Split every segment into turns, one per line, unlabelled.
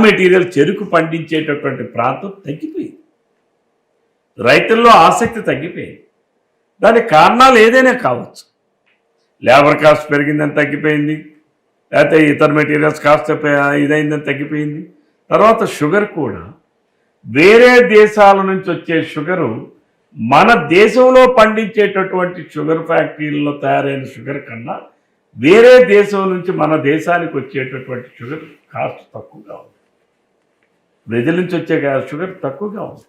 Material చెరుకు పండించేటటువంటి ప్రాంతం తగ్గిపోయింది. రైతుల్లో ఆసక్తి తగ్గిపోయింది. దానికి కారణాలు ఏదైనా కావచ్చు. లేబర్ కాస్ట్ పెరిగిందని తగ్గిపోయింది, లేకపోతే ఇతర మెటీరియల్స్ కాస్ట్ ఇదైందని తగ్గిపోయింది. తర్వాత షుగర్ కూడా వేరే దేశాల నుంచి వచ్చే షుగరు మన దేశంలో పండించేటటువంటి షుగర్ ఫ్యాక్టరీల్లో తయారైన షుగర్ కన్నా వేరే దేశం నుంచి మన దేశానికి వచ్చేటటువంటి షుగర్ కాస్ట్ తక్కువగా ఉంది. బ్రెజిల్ నుంచి వచ్చే షుగర్ తక్కువగా ఉంది.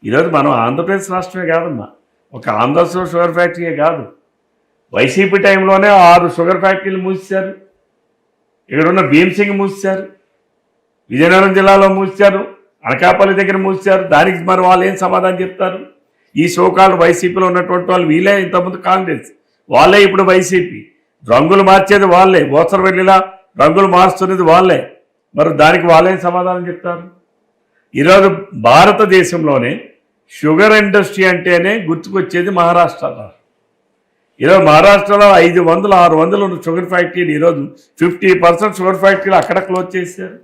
ఈరోజు మనం ఆంధ్రప్రదేశ్ రాష్ట్రమే కాదమ్మా, ఒక ఆంధ్రప్రదేశ్ షుగర్ ఫ్యాక్టరీయే కాదు, వైసీపీ టైంలోనే 6 షుగర్ ఫ్యాక్టరీలు మూసేశారు. ఇక్కడ ఉన్న భీమ్సింగ్ మూసేశారు, విజయనగరం జిల్లాలో మూసేశారు, అనకాపల్లి దగ్గర మూసేశారు. దానికి మరి వాళ్ళు ఏం సమాధానం చెప్తారు? ఈ సోకాళ్ళు వైసీపీలో ఉన్నటువంటి వాళ్ళు వీళ్ళే, ఇంతకుముందు కాంగ్రెస్ వాళ్ళే, ఇప్పుడు వైసీపీ. రంగులు మార్చేది వాళ్ళే, ఓసరవెల్లిలా రంగులు మార్చుతున్నది వాళ్ళే. మరి దానికి వాళ్ళేం సమాధానం చెప్తారు? ఈరోజు భారతదేశంలోనే షుగర్ ఇండస్ట్రీ అంటేనే గుర్తుకొచ్చేది మహారాష్ట్ర. ఈరోజు మహారాష్ట్రలో 500, 600 ఉన్న షుగర్ ఫ్యాక్టరీలు ఈరోజు 50% షుగర్ ఫ్యాక్టరీలు అక్కడ క్లోజ్ చేశారు.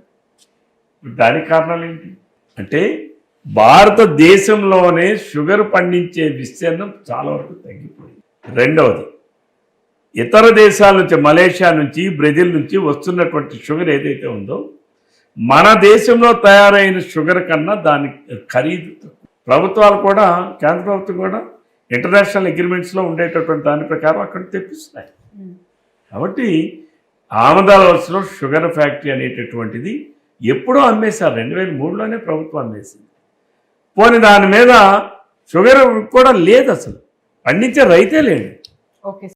దానికి కారణాలు ఏంటి అంటే భారతదేశంలోనే షుగర్ పండించే విస్తీర్ణం చాలా వరకు తగ్గిపోయింది. రెండవది, ఇతర దేశాల నుంచి, మలేషియా నుంచి, బ్రెజిల్ నుంచి వస్తున్నటువంటి షుగర్ ఏదైతే ఉందో మన దేశంలో తయారైన షుగర్ కన్నా దాని ఖరీదు. ప్రభుత్వాలు కూడా, కేంద్ర ప్రభుత్వం కూడా ఇంటర్నేషనల్ అగ్రిమెంట్స్లో ఉండేటటువంటి దాని ప్రకారం అక్కడ తెప్పిస్తున్నాయి. కాబట్టి ఆమదాలవలసలో షుగర్ ఫ్యాక్టరీ అనేటటువంటిది ఎప్పుడో అమ్మేశారు, 2003లోనే ప్రభుత్వం అమ్మేసింది. పోనీ దాని మీద షుగర్ కూడా లేదు, అసలు పండించే రైతే లేడు.
ఓకే.